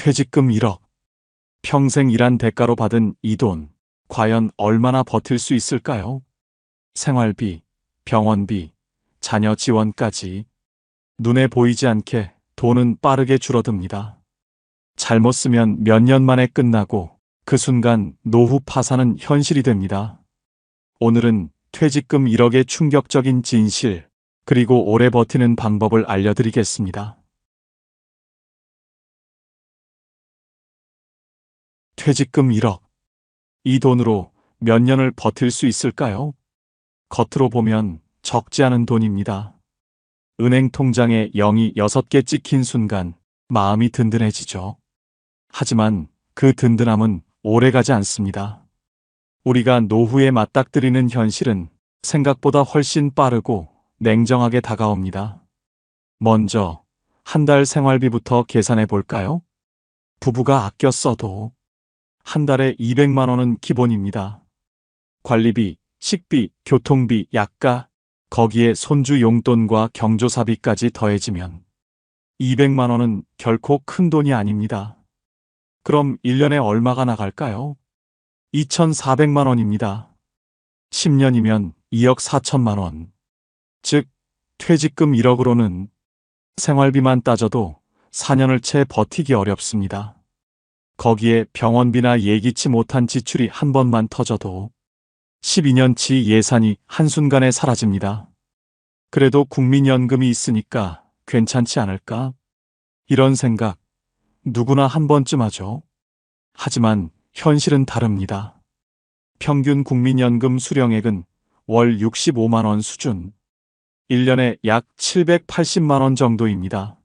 퇴직금 1억. 평생 일한 대가로 받은 이 돈, 과연 얼마나 버틸 수 있을까요? 생활비, 병원비, 자녀 지원까지 눈에 보이지 않게 돈은 빠르게 줄어듭니다. 잘못 쓰면 몇 년 만에 끝나고 그 순간 노후 파산은 현실이 됩니다. 오늘은 퇴직금 1억의 충격적인 진실, 그리고 오래 버티는 방법을 알려드리겠습니다. 퇴직금 1억. 이 돈으로 몇 년을 버틸 수 있을까요? 겉으로 보면 적지 않은 돈입니다. 은행 통장에 0이 6개 찍힌 순간 마음이 든든해지죠. 하지만 그 든든함은 오래가지 않습니다. 우리가 노후에 맞닥뜨리는 현실은 생각보다 훨씬 빠르고 냉정하게 다가옵니다. 먼저 한 달 생활비부터 계산해 볼까요? 부부가 아껴 써도 한 달에 200만 원은 기본입니다. 관리비, 식비, 교통비, 약가, 거기에 손주 용돈과 경조사비까지 더해지면 200만 원은 결코 큰 돈이 아닙니다. 그럼 1년에 얼마가 나갈까요? 2,400만 원입니다. 10년이면 2억 4천만 원. 즉, 퇴직금 1억으로는 생활비만 따져도 4년을 채 버티기 어렵습니다. 거기에 병원비나 예기치 못한 지출이 한 번만 터져도 12년치 예산이 한순간에 사라집니다. 그래도 국민연금이 있으니까 괜찮지 않을까? 이런 생각 누구나 한 번쯤 하죠. 하지만 현실은 다릅니다. 평균 국민연금 수령액은 월 65만 원 수준, 1년에 약 780만 원 정도입니다.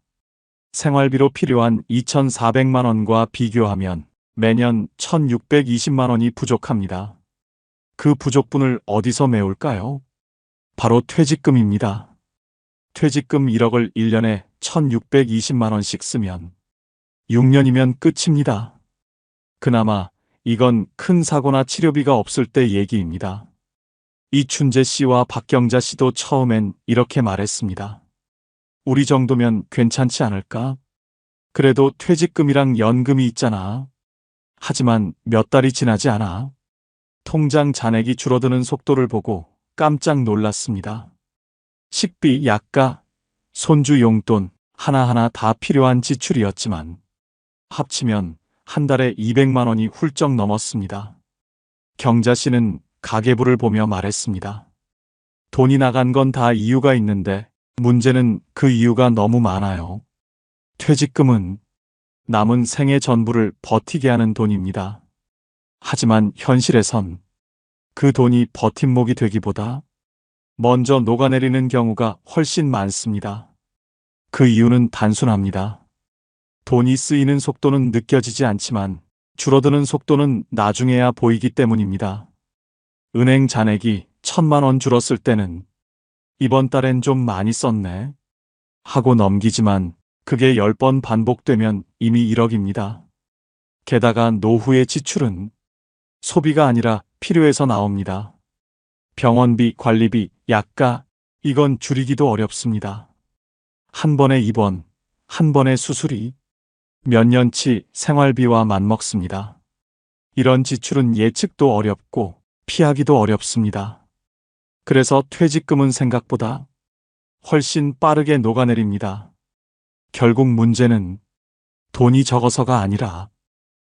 생활비로 필요한 2,400만 원과 비교하면 매년 1,620만 원이 부족합니다. 그 부족분을 어디서 메울까요? 바로 퇴직금입니다. 퇴직금 1억을 1년에 1,620만 원씩 쓰면 6년이면 끝입니다. 그나마 이건 큰 사고나 치료비가 없을 때 얘기입니다. 이춘재 씨와 박경자 씨도 처음엔 이렇게 말했습니다. 우리 정도면 괜찮지 않을까? 그래도 퇴직금이랑 연금이 있잖아. 하지만 몇 달이 지나지 않아 통장 잔액이 줄어드는 속도를 보고 깜짝 놀랐습니다. 식비, 약가, 손주 용돈 하나하나 다 필요한 지출이었지만 합치면 한 달에 200만 원이 훌쩍 넘었습니다. 경자 씨는 가계부를 보며 말했습니다. 돈이 나간 건 다 이유가 있는데 문제는 그 이유가 너무 많아요. 퇴직금은 남은 생애 전부를 버티게 하는 돈입니다. 하지만 현실에선 그 돈이 버팀목이 되기보다 먼저 녹아내리는 경우가 훨씬 많습니다. 그 이유는 단순합니다. 돈이 쓰이는 속도는 느껴지지 않지만 줄어드는 속도는 나중에야 보이기 때문입니다. 은행 잔액이 1,000만 원 줄었을 때는 이번 달엔 좀 많이 썼네 하고 넘기지만 그게 10번 반복되면 이미 1억입니다. 게다가 노후의 지출은 소비가 아니라 필요해서 나옵니다. 병원비, 관리비, 약가, 이건 줄이기도 어렵습니다. 한 번에 입원, 한 번에 수술이 몇 년치 생활비와 맞먹습니다. 이런 지출은 예측도 어렵고 피하기도 어렵습니다. 그래서 퇴직금은 생각보다 훨씬 빠르게 녹아내립니다. 결국 문제는 돈이 적어서가 아니라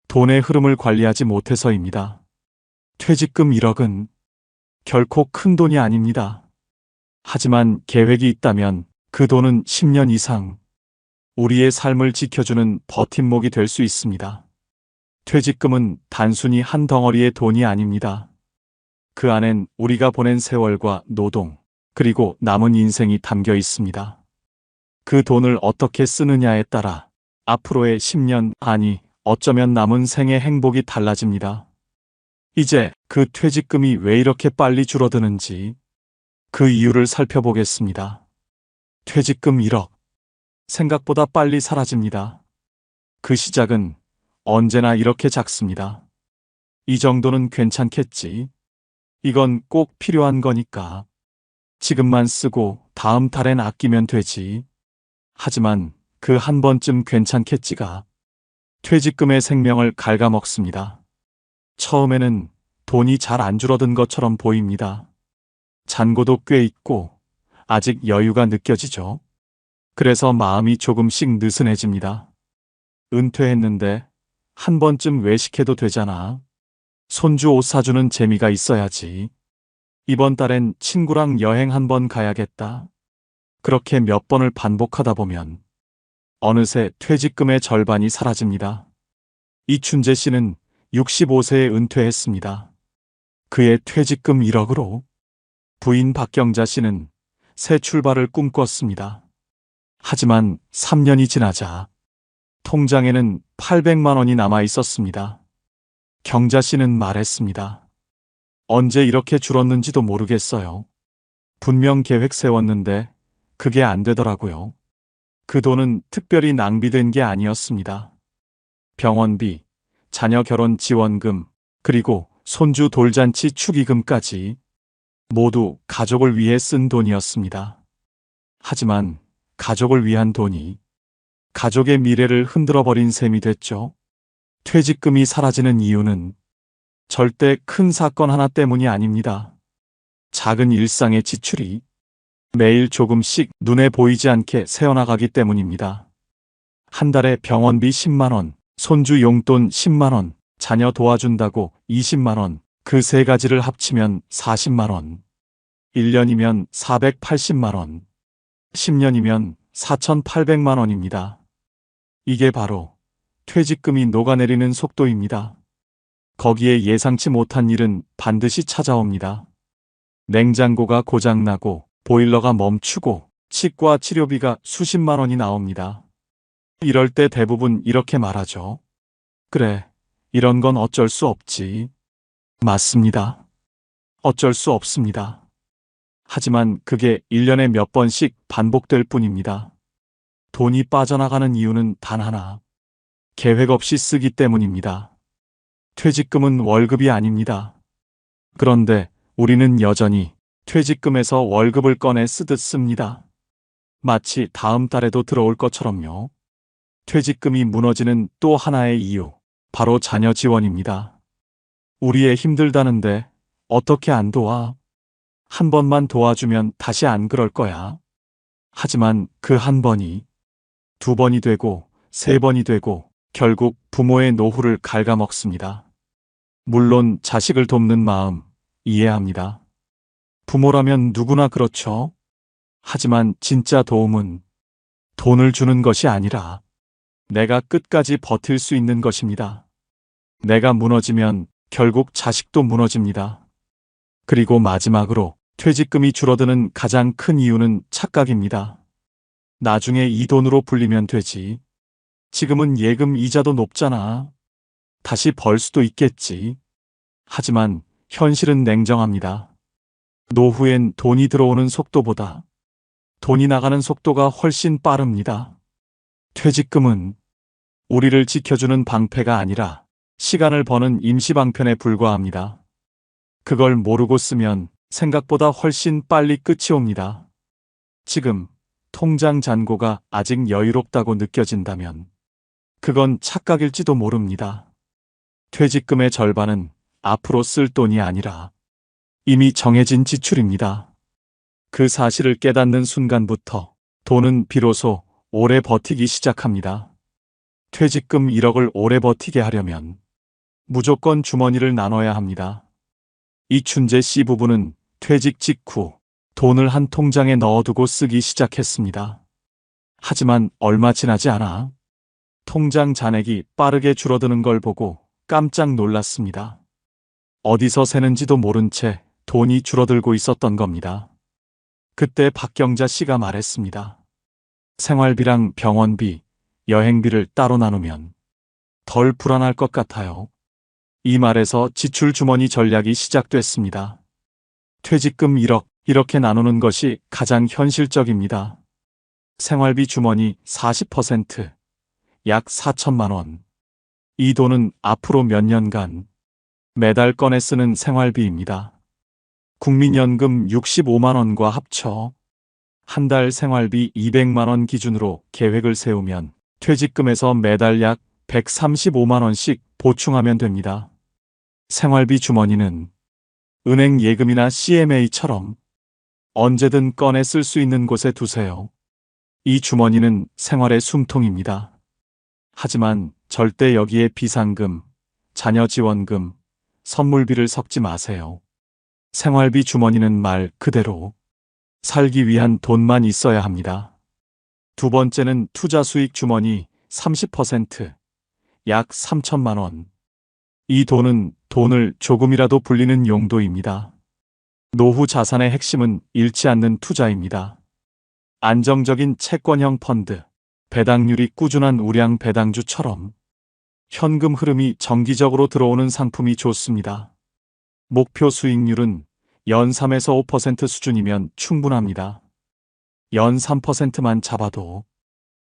돈의 흐름을 관리하지 못해서입니다. 퇴직금 1억은 결코 큰 돈이 아닙니다. 하지만 계획이 있다면 그 돈은 10년 이상 우리의 삶을 지켜주는 버팀목이 될 수 있습니다. 퇴직금은 단순히 한 덩어리의 돈이 아닙니다. 그 안엔 우리가 보낸 세월과 노동, 그리고 남은 인생이 담겨 있습니다. 그 돈을 어떻게 쓰느냐에 따라 앞으로의 10년, 아니 어쩌면 남은 생의 행복이 달라집니다. 이제 그 퇴직금이 왜 이렇게 빨리 줄어드는지 그 이유를 살펴보겠습니다. 퇴직금 1억. 생각보다 빨리 사라집니다. 그 시작은 언제나 이렇게 작습니다. 이 정도는 괜찮겠지. 이건 꼭 필요한 거니까. 지금만 쓰고 다음 달엔 아끼면 되지. 하지만 그 한 번쯤 괜찮겠지가 퇴직금의 생명을 갉아먹습니다. 처음에는 돈이 잘 안 줄어든 것처럼 보입니다. 잔고도 꽤 있고 아직 여유가 느껴지죠. 그래서 마음이 조금씩 느슨해집니다. 은퇴했는데 한 번쯤 외식해도 되잖아. 손주 옷 사주는 재미가 있어야지. 이번 달엔 친구랑 여행 한 번 가야겠다. 그렇게 몇 번을 반복하다 보면 어느새 퇴직금의 절반이 사라집니다. 이춘재 씨는 65세에 은퇴했습니다. 그의 퇴직금 1억으로 부인 박경자 씨는 새 출발을 꿈꿨습니다. 하지만 3년이 지나자 통장에는 800만 원이 남아 있었습니다. 경자 씨는 말했습니다. 언제 이렇게 줄었는지도 모르겠어요. 분명 계획 세웠는데 그게 안 되더라고요. 그 돈은 특별히 낭비된 게 아니었습니다. 병원비, 자녀 결혼 지원금, 그리고 손주 돌잔치 축의금까지 모두 가족을 위해 쓴 돈이었습니다. 하지만 가족을 위한 돈이 가족의 미래를 흔들어버린 셈이 됐죠. 퇴직금이 사라지는 이유는 절대 큰 사건 하나 때문이 아닙니다. 작은 일상의 지출이 매일 조금씩 눈에 보이지 않게 새어나가기 때문입니다. 한 달에 병원비 10만 원, 손주 용돈 10만 원, 자녀 도와준다고 20만 원, 그 세 가지를 합치면 40만 원. 1년이면 480만 원. 10년이면 4,800만 원입니다. 이게 바로 퇴직금이 녹아내리는 속도입니다. 거기에 예상치 못한 일은 반드시 찾아옵니다. 냉장고가 고장나고 보일러가 멈추고 치과 치료비가 수십만 원이 나옵니다. 이럴 때 대부분 이렇게 말하죠. 그래, 이런 건 어쩔 수 없지. 맞습니다. 어쩔 수 없습니다. 하지만 그게 1년에 몇 번씩 반복될 뿐입니다. 돈이 빠져나가는 이유는 단 하나. 계획 없이 쓰기 때문입니다. 퇴직금은 월급이 아닙니다. 그런데 우리는 여전히 퇴직금에서 월급을 꺼내 쓰듯 씁니다. 마치 다음 달에도 들어올 것처럼요. 퇴직금이 무너지는 또 하나의 이유, 바로 자녀 지원입니다. 우리 애 힘들다는데 어떻게 안 도와? 한 번만 도와주면 다시 안 그럴 거야. 하지만 그 한 번이 두 번이 되고 세 번이 되고 결국 부모의 노후를 갉아먹습니다. 물론 자식을 돕는 마음 이해합니다. 부모라면 누구나 그렇죠. 하지만 진짜 도움은 돈을 주는 것이 아니라 내가 끝까지 버틸 수 있는 것입니다. 내가 무너지면 결국 자식도 무너집니다. 그리고 마지막으로 퇴직금이 줄어드는 가장 큰 이유는 착각입니다. 나중에 이 돈으로 불리면 되지. 지금은 예금 이자도 높잖아. 다시 벌 수도 있겠지. 하지만 현실은 냉정합니다. 노후엔 돈이 들어오는 속도보다 돈이 나가는 속도가 훨씬 빠릅니다. 퇴직금은 우리를 지켜주는 방패가 아니라 시간을 버는 임시방편에 불과합니다. 그걸 모르고 쓰면 생각보다 훨씬 빨리 끝이 옵니다. 지금 통장 잔고가 아직 여유롭다고 느껴진다면 그건 착각일지도 모릅니다. 퇴직금의 절반은 앞으로 쓸 돈이 아니라 이미 정해진 지출입니다. 그 사실을 깨닫는 순간부터 돈은 비로소 오래 버티기 시작합니다. 퇴직금 1억을 오래 버티게 하려면 무조건 주머니를 나눠야 합니다. 이춘재 씨 부부는 퇴직 직후 돈을 한 통장에 넣어두고 쓰기 시작했습니다. 하지만 얼마 지나지 않아 통장 잔액이 빠르게 줄어드는 걸 보고 깜짝 놀랐습니다. 어디서 새는지도 모른 채 돈이 줄어들고 있었던 겁니다. 그때 박경자 씨가 말했습니다. 생활비랑 병원비, 여행비를 따로 나누면 덜 불안할 것 같아요. 이 말에서 지출 주머니 전략이 시작됐습니다. 퇴직금 1억, 이렇게 나누는 것이 가장 현실적입니다. 생활비 주머니 40%, 약 4천만 원. 이 돈은 앞으로 몇 년간 매달 꺼내 쓰는 생활비입니다. 국민연금 65만 원과 합쳐 한 달 생활비 200만 원 기준으로 계획을 세우면 퇴직금에서 매달 약 135만 원씩 보충하면 됩니다. 생활비 주머니는 은행 예금이나 CMA처럼 언제든 꺼내 쓸 수 있는 곳에 두세요. 이 주머니는 생활의 숨통입니다. 하지만 절대 여기에 비상금, 자녀 지원금, 선물비를 섞지 마세요. 생활비 주머니는 말 그대로 살기 위한 돈만 있어야 합니다. 두 번째는 투자 수익 주머니 30%, 약 3천만 원. 이 돈은 돈을 조금이라도 불리는 용도입니다. 노후 자산의 핵심은 잃지 않는 투자입니다. 안정적인 채권형 펀드, 배당률이 꾸준한 우량 배당주처럼 현금 흐름이 정기적으로 들어오는 상품이 좋습니다. 목표 수익률은 연 3에서 5% 수준이면 충분합니다. 연 3%만 잡아도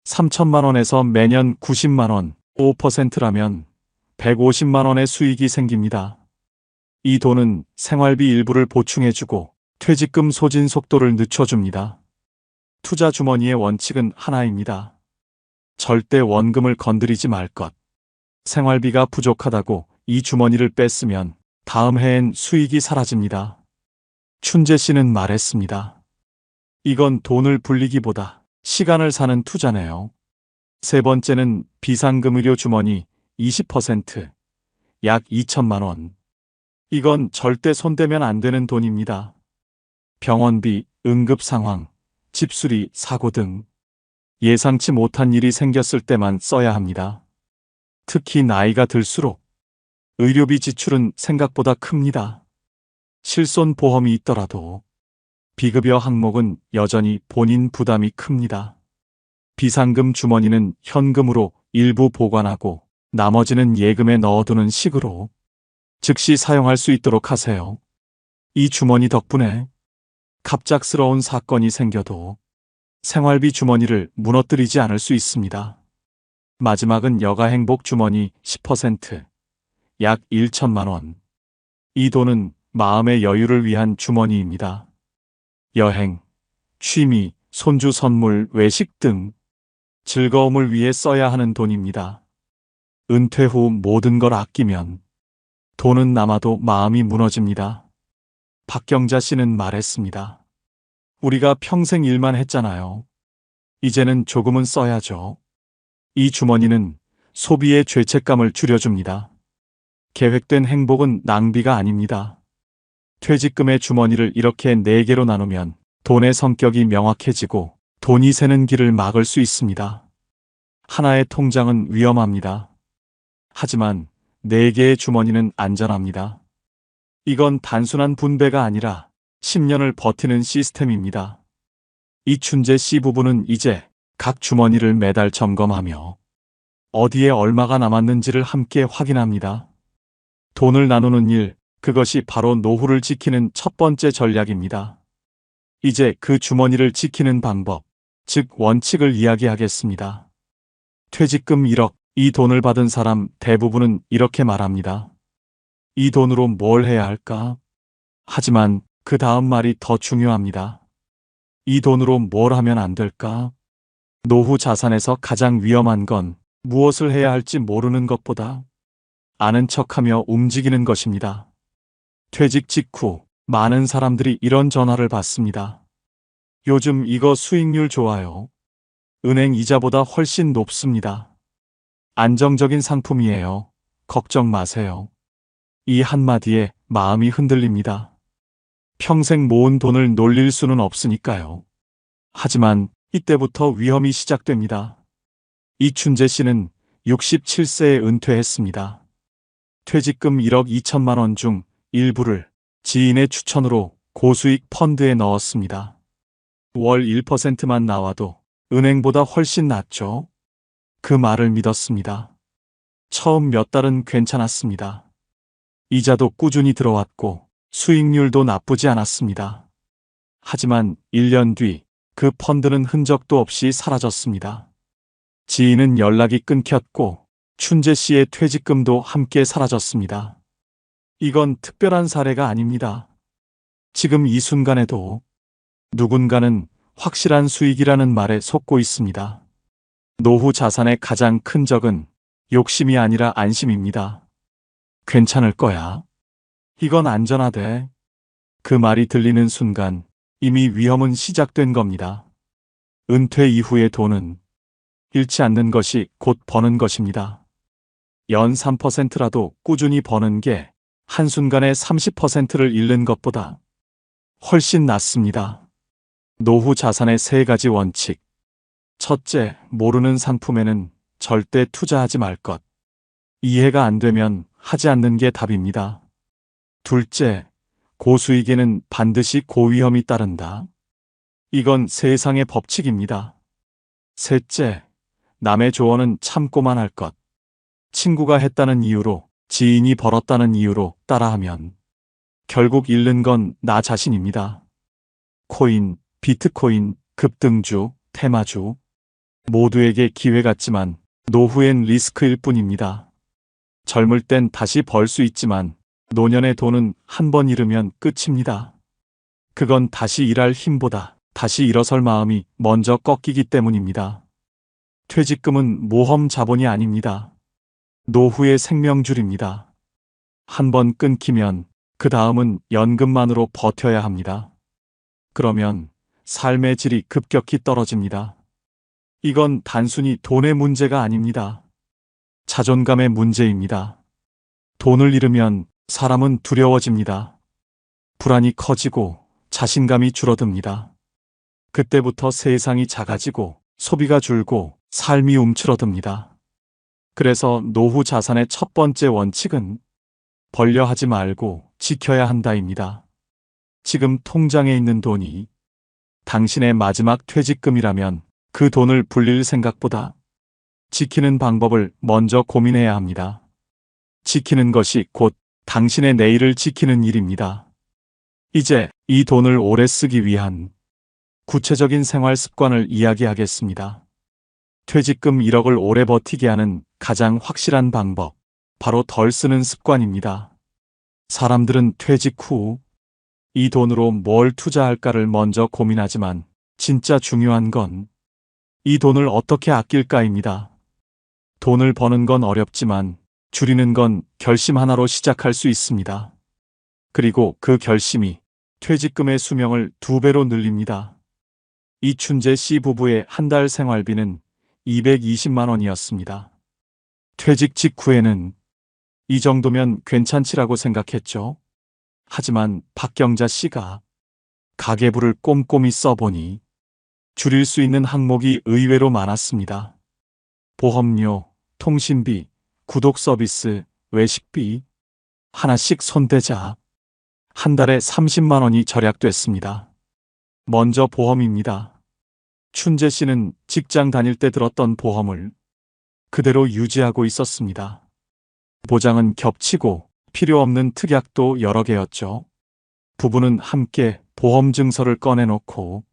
3천만 원에서 매년 90만 원, 5%라면 150만 원의 수익이 생깁니다. 이 돈은 생활비 일부를 보충해주고 퇴직금 소진 속도를 늦춰줍니다. 투자 주머니의 원칙은 하나입니다. 절대 원금을 건드리지 말 것. 생활비가 부족하다고 이 주머니를 뺐으면 다음 해엔 수익이 사라집니다. 춘재 씨는 말했습니다. 이건 돈을 불리기보다 시간을 사는 투자네요. 세 번째는 비상금 의료 주머니 20%, 약 2천만 원. 이건 절대 손대면 안 되는 돈입니다. 병원비, 응급 상황, 집수리, 사고 등 예상치 못한 일이 생겼을 때만 써야 합니다. 특히 나이가 들수록 의료비 지출은 생각보다 큽니다. 실손 보험이 있더라도 비급여 항목은 여전히 본인 부담이 큽니다. 비상금 주머니는 현금으로 일부 보관하고 나머지는 예금에 넣어두는 식으로 즉시 사용할 수 있도록 하세요. 이 주머니 덕분에 갑작스러운 사건이 생겨도 생활비 주머니를 무너뜨리지 않을 수 있습니다. 마지막은 여가 행복 주머니 10%, 약 1천만 원. 이 돈은 마음의 여유를 위한 주머니입니다. 여행, 취미, 손주 선물, 외식 등 즐거움을 위해 써야 하는 돈입니다. 은퇴 후 모든 걸 아끼면 돈은 남아도 마음이 무너집니다. 박경자 씨는 말했습니다. 우리가 평생 일만 했잖아요. 이제는 조금은 써야죠. 이 주머니는 소비의 죄책감을 줄여줍니다. 계획된 행복은 낭비가 아닙니다. 퇴직금의 주머니를 이렇게 4개로 나누면 돈의 성격이 명확해지고 돈이 새는 길을 막을 수 있습니다. 하나의 통장은 위험합니다. 하지만 4개의 주머니는 안전합니다. 이건 단순한 분배가 아니라 10년을 버티는 시스템입니다. 이춘재 씨 부부는 이제 각 주머니를 매달 점검하며 어디에 얼마가 남았는지를 함께 확인합니다. 돈을 나누는 일, 그것이 바로 노후를 지키는 첫 번째 전략입니다. 이제 그 주머니를 지키는 방법, 즉 원칙을 이야기하겠습니다. 퇴직금 1억, 이 돈을 받은 사람 대부분은 이렇게 말합니다. 이 돈으로 뭘 해야 할까? 하지만 그 다음 말이 더 중요합니다. 이 돈으로 뭘 하면 안 될까? 노후 자산에서 가장 위험한 건 무엇을 해야 할지 모르는 것보다 아는 척하며 움직이는 것입니다. 퇴직 직후 많은 사람들이 이런 전화를 받습니다. 요즘 이거 수익률 좋아요. 은행 이자보다 훨씬 높습니다. 안정적인 상품이에요. 걱정 마세요. 이 한마디에 마음이 흔들립니다. 평생 모은 돈을 놀릴 수는 없으니까요. 하지만 이때부터 위험이 시작됩니다. 이춘재 씨는 67세에 은퇴했습니다. 퇴직금 1억 2천만 원 중 일부를 지인의 추천으로 고수익 펀드에 넣었습니다. 월 1%만 나와도 은행보다 훨씬 낫죠. 그 말을 믿었습니다. 처음 몇 달은 괜찮았습니다. 이자도 꾸준히 들어왔고 수익률도 나쁘지 않았습니다. 하지만 1년 뒤 그 펀드는 흔적도 없이 사라졌습니다. 지인은 연락이 끊겼고 춘재 씨의 퇴직금도 함께 사라졌습니다. 이건 특별한 사례가 아닙니다. 지금 이 순간에도 누군가는 확실한 수익이라는 말에 속고 있습니다. 노후 자산의 가장 큰 적은 욕심이 아니라 안심입니다. 괜찮을 거야. 이건 안전하대. 그 말이 들리는 순간 이미 위험은 시작된 겁니다. 은퇴 이후의 돈은 잃지 않는 것이 곧 버는 것입니다. 연 3%라도 꾸준히 버는 게 한순간에 30%를 잃는 것보다 훨씬 낫습니다. 노후 자산의 3가지 원칙. 첫째, 모르는 상품에는 절대 투자하지 말 것. 이해가 안 되면 하지 않는 게 답입니다. 둘째, 고수익에는 반드시 고위험이 따른다. 이건 세상의 법칙입니다. 셋째, 남의 조언은 참고만 할 것. 친구가 했다는 이유로, 지인이 벌었다는 이유로 따라하면 결국 잃는 건 나 자신입니다. 코인, 비트코인, 급등주, 테마주 모두에게 기회 같지만 노후엔 리스크일 뿐입니다. 젊을 땐 다시 벌 수 있지만 노년의 돈은 한 번 잃으면 끝입니다. 그건 다시 일할 힘보다 다시 일어설 마음이 먼저 꺾이기 때문입니다. 퇴직금은 모험 자본이 아닙니다. 노후의 생명줄입니다. 한 번 끊기면 그 다음은 연금만으로 버텨야 합니다. 그러면 삶의 질이 급격히 떨어집니다. 이건 단순히 돈의 문제가 아닙니다. 자존감의 문제입니다. 돈을 잃으면 사람은 두려워집니다. 불안이 커지고 자신감이 줄어듭니다. 그때부터 세상이 작아지고 소비가 줄고 삶이 움츠러듭니다. 그래서 노후 자산의 첫 번째 원칙은 벌려 하지 말고 지켜야 한다입니다. 지금 통장에 있는 돈이 당신의 마지막 퇴직금이라면 그 돈을 불릴 생각보다 지키는 방법을 먼저 고민해야 합니다. 지키는 것이 곧 당신의 내일을 지키는 일입니다. 이제 이 돈을 오래 쓰기 위한 구체적인 생활 습관을 이야기하겠습니다. 퇴직금 1억을 오래 버티게 하는 가장 확실한 방법, 바로 덜 쓰는 습관입니다. 사람들은 퇴직 후 이 돈으로 뭘 투자할까를 먼저 고민하지만 진짜 중요한 건 이 돈을 어떻게 아낄까입니다. 돈을 버는 건 어렵지만 줄이는 건 결심 하나로 시작할 수 있습니다. 그리고 그 결심이 퇴직금의 수명을 2배로 늘립니다. 이춘재 씨 부부의 한 달 생활비는 220만 원이었습니다. 퇴직 직후에는 이 정도면 괜찮지라고 생각했죠. 하지만 박경자 씨가 가계부를 꼼꼼히 써보니 줄일 수 있는 항목이 의외로 많았습니다. 보험료, 통신비, 구독 서비스, 외식비, 하나씩 손대자 한 달에 30만 원이 절약됐습니다. 먼저 보험입니다. 춘재 씨는 직장 다닐 때 들었던 보험을 그대로 유지하고 있었습니다. 보장은 겹치고 필요 없는 특약도 여러 개였죠. 부부는 함께 보험 증서를 꺼내놓고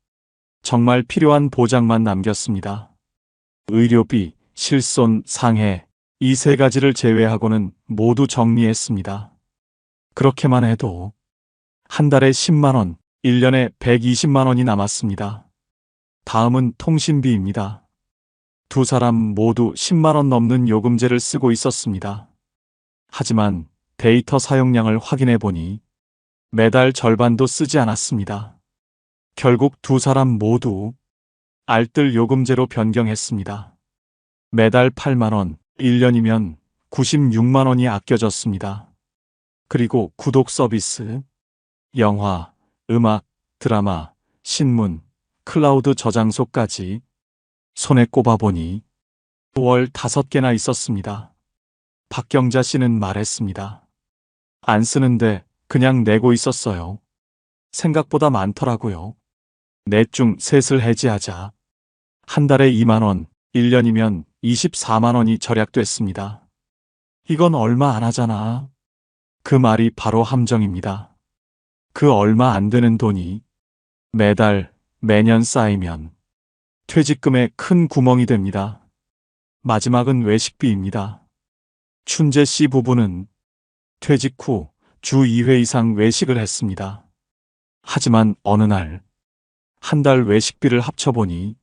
정말 필요한 보장만 남겼습니다. 의료비, 실손, 상해 이 3가지를 제외하고는 모두 정리했습니다. 그렇게만 해도 한 달에 10만 원, 1년에 120만 원이 남았습니다. 다음은 통신비입니다. 두 사람 모두 10만 원 넘는 요금제를 쓰고 있었습니다. 하지만 데이터 사용량을 확인해 보니 매달 절반도 쓰지 않았습니다. 결국 두 사람 모두 알뜰 요금제로 변경했습니다. 매달 8만 원, 1년이면 96만 원이 아껴졌습니다. 그리고 구독 서비스, 영화, 음악, 드라마, 신문, 클라우드 저장소까지 손에 꼽아보니 월 5개나 있었습니다. 박경자 씨는 말했습니다. 안 쓰는데 그냥 내고 있었어요. 생각보다 많더라고요. 넷 중 셋을 해지하자 한 달에 2만 원, 1년이면 24만 원이 절약됐습니다. 이건 얼마 안 하잖아. 그 말이 바로 함정입니다. 그 얼마 안 되는 돈이 매달, 매년 쌓이면 퇴직금에 큰 구멍이 됩니다. 마지막은 외식비입니다. 춘재 씨 부부는 퇴직 후 주 2회 이상 외식을 했습니다. 하지만 어느 날, 한 달 외식비를 합쳐보니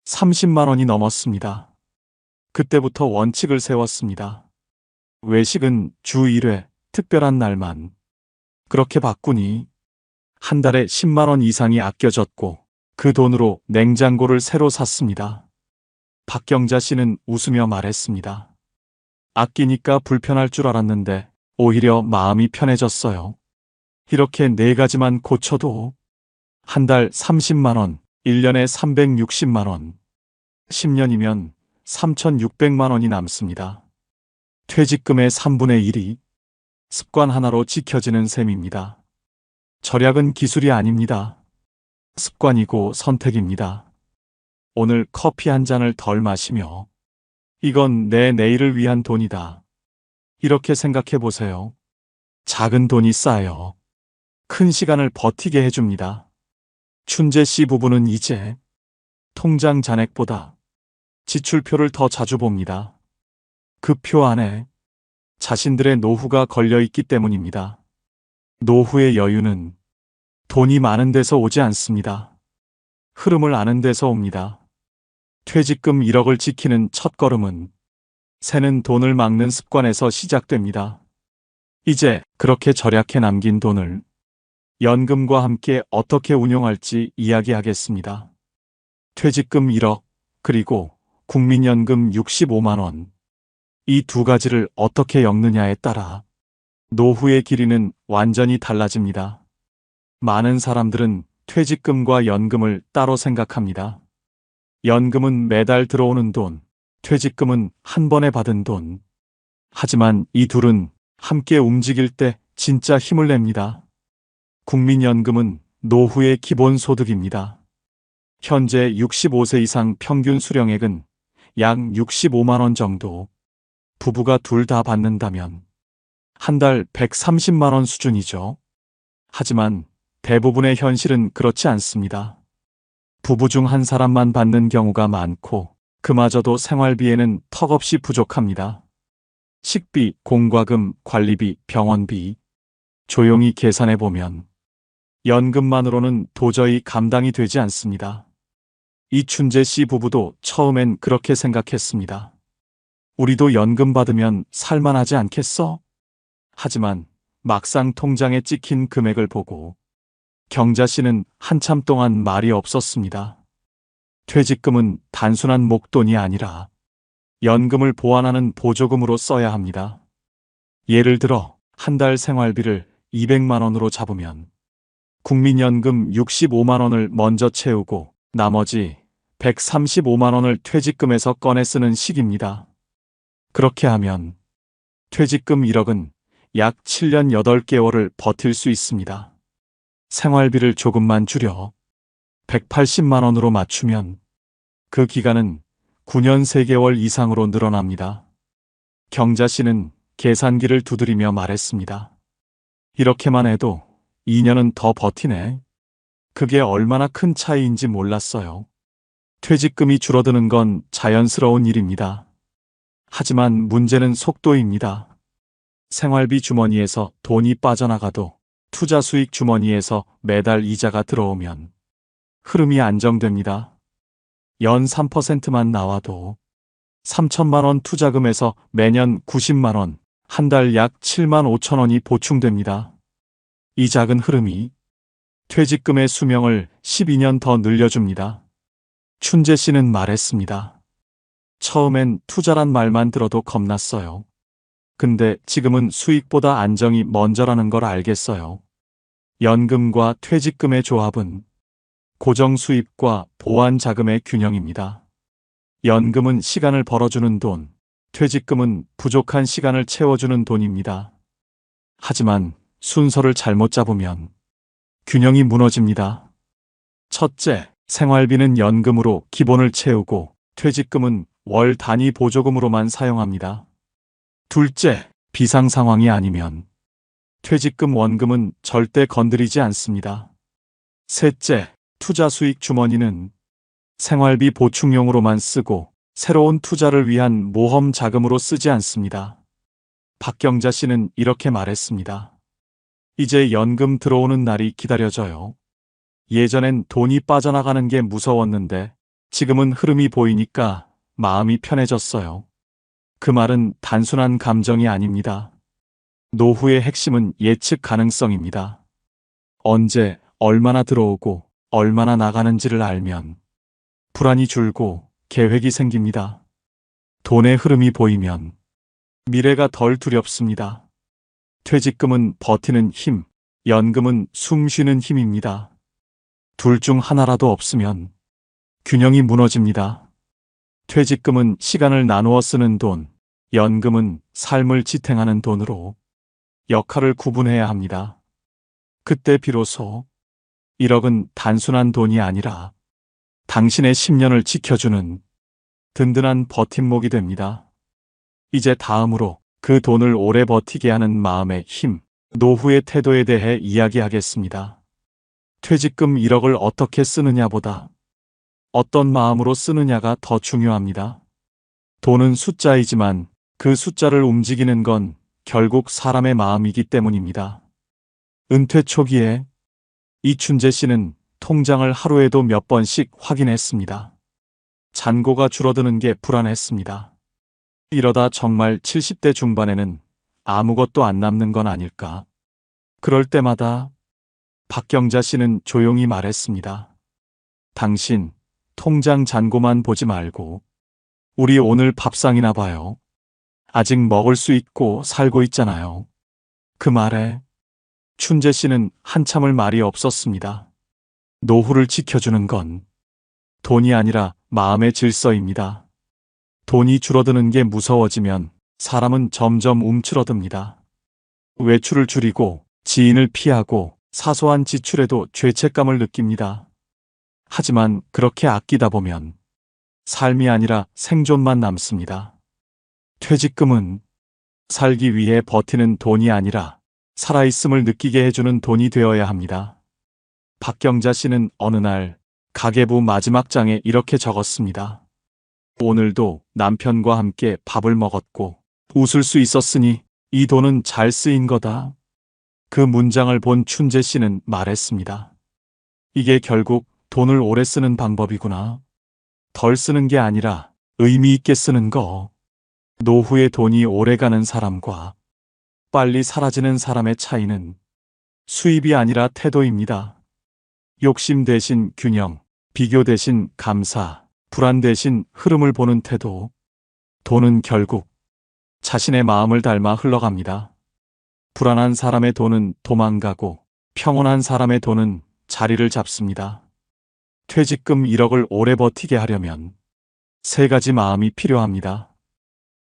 30만 원이 넘었습니다. 그때부터 원칙을 세웠습니다. 외식은 주 1회, 특별한 날만. 그렇게 바꾸니 한 달에 10만 원 이상이 아껴졌고 그 돈으로 냉장고를 새로 샀습니다. 박경자 씨는 웃으며 말했습니다. 아끼니까 불편할 줄 알았는데 오히려 마음이 편해졌어요. 이렇게 4가지만 고쳐도 한 달 30만 원, 1년에 360만 원, 10년이면 3,600만 원이 남습니다. 퇴직금의 3분의 1이 습관 하나로 지켜지는 셈입니다. 절약은 기술이 아닙니다. 습관이고 선택입니다. 오늘 커피 한 잔을 덜 마시며 이건 내 내일을 위한 돈이다. 이렇게 생각해 보세요. 작은 돈이 쌓여 큰 시간을 버티게 해줍니다. 춘재 씨 부부는 이제 통장 잔액보다 지출표를 더 자주 봅니다. 그 표 안에 자신들의 노후가 걸려 있기 때문입니다. 노후의 여유는 돈이 많은 데서 오지 않습니다. 흐름을 아는 데서 옵니다. 퇴직금 1억을 지키는 첫걸음은 새는 돈을 막는 습관에서 시작됩니다. 이제 그렇게 절약해 남긴 돈을 연금과 함께 어떻게 운용할지 이야기하겠습니다. 퇴직금 1억, 그리고 국민연금 65만 원. 이 2가지를 어떻게 엮느냐에 따라 노후의 길이는 완전히 달라집니다. 많은 사람들은 퇴직금과 연금을 따로 생각합니다. 연금은 매달 들어오는 돈, 퇴직금은 한 번에 받은 돈. 하지만 이 둘은 함께 움직일 때 진짜 힘을 냅니다. 국민연금은 노후의 기본소득입니다. 현재 65세 이상 평균 수령액은 약 65만 원 정도. 부부가 둘 다 받는다면 한 달 130만 원 수준이죠. 하지만 대부분의 현실은 그렇지 않습니다. 부부 중 한 사람만 받는 경우가 많고 그마저도 생활비에는 턱없이 부족합니다. 식비, 공과금, 관리비, 병원비. 조용히 계산해 보면 연금만으로는 도저히 감당이 되지 않습니다. 이춘재 씨 부부도 처음엔 그렇게 생각했습니다. 우리도 연금 받으면 살만하지 않겠어? 하지만 막상 통장에 찍힌 금액을 보고 경자 씨는 한참 동안 말이 없었습니다. 퇴직금은 단순한 목돈이 아니라 연금을 보완하는 보조금으로 써야 합니다. 예를 들어 한 달 생활비를 200만 원으로 잡으면 국민연금 65만 원을 먼저 채우고 나머지 135만 원을 퇴직금에서 꺼내 쓰는 식입니다. 그렇게 하면 퇴직금 1억은 약 7년 8개월을 버틸 수 있습니다. 생활비를 조금만 줄여 180만 원으로 맞추면 그 기간은 9년 3개월 이상으로 늘어납니다. 경자 씨는 계산기를 두드리며 말했습니다. 이렇게만 해도 2년은 더 버티네. 그게 얼마나 큰 차이인지 몰랐어요. 퇴직금이 줄어드는 건 자연스러운 일입니다. 하지만 문제는 속도입니다. 생활비 주머니에서 돈이 빠져나가도 투자 수익 주머니에서 매달 이자가 들어오면 흐름이 안정됩니다. 연 3%만 나와도 3천만 원 투자금에서 매년 90만 원, 한 달 약 7만 5천 원이 보충됩니다. 이 작은 흐름이 퇴직금의 수명을 12년 더 늘려줍니다. 춘재 씨는 말했습니다. 처음엔 투자란 말만 들어도 겁났어요. 근데 지금은 수익보다 안정이 먼저라는 걸 알겠어요. 연금과 퇴직금의 조합은 고정 수입과 보완 자금의 균형입니다. 연금은 시간을 벌어주는 돈, 퇴직금은 부족한 시간을 채워주는 돈입니다. 하지만 순서를 잘못 잡으면 균형이 무너집니다. 첫째, 생활비는 연금으로 기본을 채우고 퇴직금은 월 단위 보조금으로만 사용합니다. 둘째, 비상 상황이 아니면 퇴직금 원금은 절대 건드리지 않습니다. 셋째, 투자 수익 주머니는 생활비 보충용으로만 쓰고 새로운 투자를 위한 모험 자금으로 쓰지 않습니다. 박경자 씨는 이렇게 말했습니다. 이제 연금 들어오는 날이 기다려져요. 예전엔 돈이 빠져나가는 게 무서웠는데 지금은 흐름이 보이니까 마음이 편해졌어요. 그 말은 단순한 감정이 아닙니다. 노후의 핵심은 예측 가능성입니다. 언제, 얼마나 들어오고, 얼마나 나가는지를 알면 불안이 줄고 계획이 생깁니다. 돈의 흐름이 보이면 미래가 덜 두렵습니다. 퇴직금은 버티는 힘, 연금은 숨 쉬는 힘입니다. 둘 중 하나라도 없으면 균형이 무너집니다. 퇴직금은 시간을 나누어 쓰는 돈, 연금은 삶을 지탱하는 돈으로 역할을 구분해야 합니다. 그때 비로소 1억은 단순한 돈이 아니라 당신의 10년을 지켜주는 든든한 버팀목이 됩니다. 이제 다음으로 그 돈을 오래 버티게 하는 마음의 힘, 노후의 태도에 대해 이야기하겠습니다. 퇴직금 1억을 어떻게 쓰느냐보다 어떤 마음으로 쓰느냐가 더 중요합니다. 돈은 숫자이지만 그 숫자를 움직이는 건 결국 사람의 마음이기 때문입니다. 은퇴 초기에 이춘재 씨는 통장을 하루에도 몇 번씩 확인했습니다. 잔고가 줄어드는 게 불안했습니다. 이러다 정말 70대 중반에는 아무것도 안 남는 건 아닐까. 그럴 때마다 박경자 씨는 조용히 말했습니다. 당신, 통장 잔고만 보지 말고 우리 오늘 밥상이나 봐요. 아직 먹을 수 있고 살고 있잖아요. 그 말에 춘재 씨는 한참을 말이 없었습니다. 노후를 지켜주는 건 돈이 아니라 마음의 질서입니다. 돈이 줄어드는 게 무서워지면 사람은 점점 움츠러듭니다. 외출을 줄이고 지인을 피하고 사소한 지출에도 죄책감을 느낍니다. 하지만 그렇게 아끼다 보면 삶이 아니라 생존만 남습니다. 퇴직금은 살기 위해 버티는 돈이 아니라 살아있음을 느끼게 해주는 돈이 되어야 합니다. 박경자 씨는 어느 날 가계부 마지막 장에 이렇게 적었습니다. 오늘도 남편과 함께 밥을 먹었고 웃을 수 있었으니 이 돈은 잘 쓰인 거다. 그 문장을 본 춘재 씨는 말했습니다. 이게 결국 돈을 오래 쓰는 방법이구나. 덜 쓰는 게 아니라 의미 있게 쓰는 거. 노후에 돈이 오래 가는 사람과 빨리 사라지는 사람의 차이는 수입이 아니라 태도입니다. 욕심 대신 균형, 비교 대신 감사, 불안 대신 흐름을 보는 태도. 돈은 결국 자신의 마음을 닮아 흘러갑니다. 불안한 사람의 돈은 도망가고 평온한 사람의 돈은 자리를 잡습니다. 퇴직금 1억을 오래 버티게 하려면 3가지 마음이 필요합니다.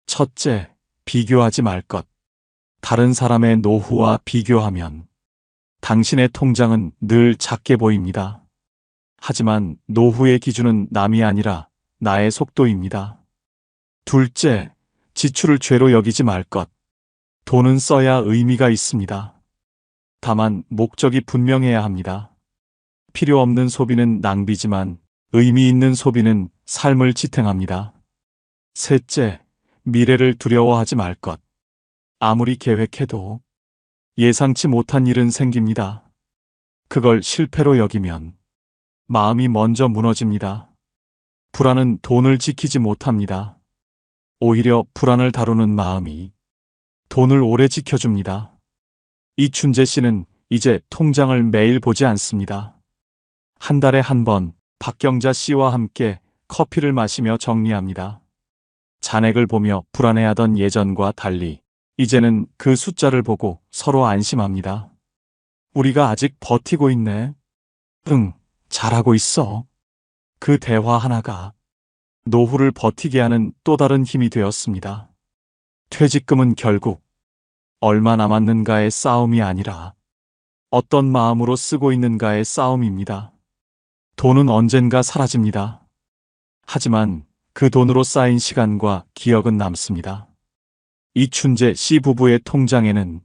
첫째, 비교하지 말 것. 다른 사람의 노후와 비교하면 당신의 통장은 늘 작게 보입니다. 하지만 노후의 기준은 남이 아니라 나의 속도입니다. 둘째, 지출을 죄로 여기지 말 것. 돈은 써야 의미가 있습니다. 다만 목적이 분명해야 합니다. 필요 없는 소비는 낭비지만 의미 있는 소비는 삶을 지탱합니다. 셋째, 미래를 두려워하지 말 것. 아무리 계획해도 예상치 못한 일은 생깁니다. 그걸 실패로 여기면 마음이 먼저 무너집니다. 불안은 돈을 지키지 못합니다. 오히려 불안을 다루는 마음이 돈을 오래 지켜줍니다. 이춘재 씨는 이제 통장을 매일 보지 않습니다. 한 달에 한 번 박경자 씨와 함께 커피를 마시며 정리합니다. 잔액을 보며 불안해하던 예전과 달리 이제는 그 숫자를 보고 서로 안심합니다. 우리가 아직 버티고 있네. 응, 잘하고 있어. 그 대화 하나가 노후를 버티게 하는 또 다른 힘이 되었습니다. 퇴직금은 결국 얼마 남았는가의 싸움이 아니라 어떤 마음으로 쓰고 있는가의 싸움입니다. 돈은 언젠가 사라집니다. 하지만 그 돈으로 쌓인 시간과 기억은 남습니다. 이춘재 씨 부부의 통장에는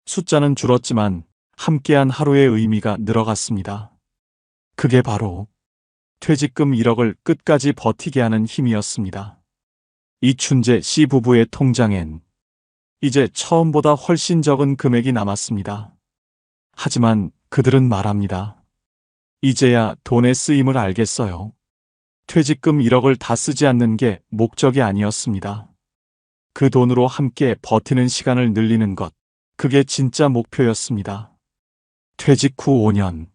숫자는 줄었지만 함께한 하루의 의미가 늘어갔습니다. 그게 바로 퇴직금 1억을 끝까지 버티게 하는 힘이었습니다. 이춘재 씨 부부의 통장엔 이제 처음보다 훨씬 적은 금액이 남았습니다. 하지만 그들은 말합니다. 이제야 돈의 쓰임을 알겠어요. 퇴직금 1억을 다 쓰지 않는 게 목적이 아니었습니다. 그 돈으로 함께 버티는 시간을 늘리는 것, 그게 진짜 목표였습니다. 퇴직 후 5년,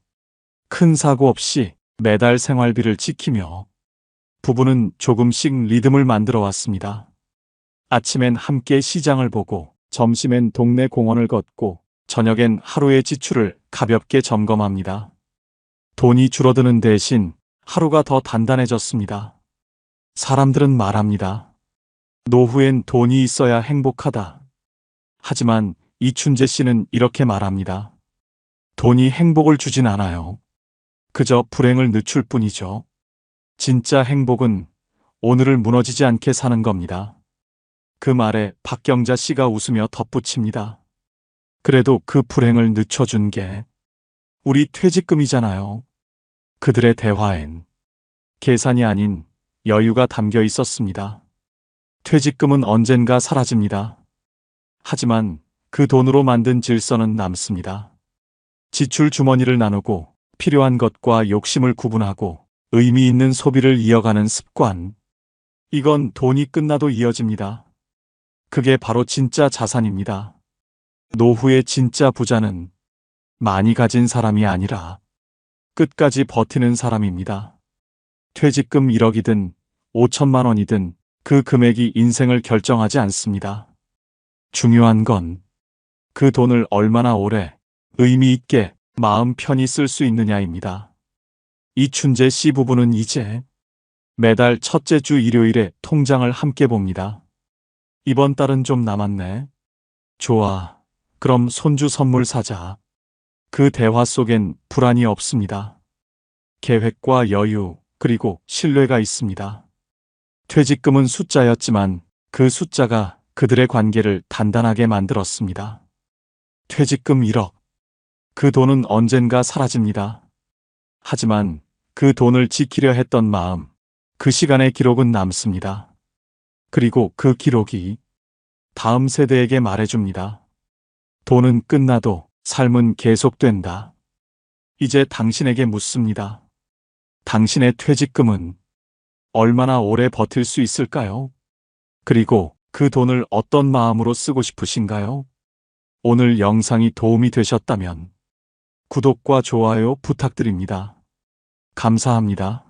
큰 사고 없이 매달 생활비를 지키며 부부는 조금씩 리듬을 만들어 왔습니다. 아침엔 함께 시장을 보고, 점심엔 동네 공원을 걷고, 저녁엔 하루의 지출을 가볍게 점검합니다. 돈이 줄어드는 대신 하루가 더 단단해졌습니다. 사람들은 말합니다. 노후엔 돈이 있어야 행복하다. 하지만 이춘재 씨는 이렇게 말합니다. 돈이 행복을 주진 않아요. 그저 불행을 늦출 뿐이죠. 진짜 행복은 오늘을 무너지지 않게 사는 겁니다. 그 말에 박경자 씨가 웃으며 덧붙입니다. 그래도 그 불행을 늦춰준 게 우리 퇴직금이잖아요. 그들의 대화엔 계산이 아닌 여유가 담겨 있었습니다. 퇴직금은 언젠가 사라집니다. 하지만 그 돈으로 만든 질서는 남습니다. 지출 주머니를 나누고 필요한 것과 욕심을 구분하고 의미 있는 소비를 이어가는 습관. 이건 돈이 끝나도 이어집니다. 그게 바로 진짜 자산입니다. 노후의 진짜 부자는 많이 가진 사람이 아니라 끝까지 버티는 사람입니다. 퇴직금 1억이든 5천만 원이든 그 금액이 인생을 결정하지 않습니다. 중요한 건 그 돈을 얼마나 오래 의미 있게 마음 편히 쓸 수 있느냐입니다. 이춘재 씨 부부는 이제 매달 첫째 주 일요일에 통장을 함께 봅니다. 이번 달은 좀 남았네. 좋아. 그럼 손주 선물 사자. 그 대화 속엔 불안이 없습니다. 계획과 여유, 그리고 신뢰가 있습니다. 퇴직금은 숫자였지만 그 숫자가 그들의 관계를 단단하게 만들었습니다. 퇴직금 1억. 그 돈은 언젠가 사라집니다. 하지만 그 돈을 지키려 했던 마음, 그 시간의 기록은 남습니다. 그리고 그 기록이 다음 세대에게 말해줍니다. 돈은 끝나도 삶은 계속된다. 이제 당신에게 묻습니다. 당신의 퇴직금은 얼마나 오래 버틸 수 있을까요? 그리고 그 돈을 어떤 마음으로 쓰고 싶으신가요? 오늘 영상이 도움이 되셨다면 구독과 좋아요 부탁드립니다. 감사합니다.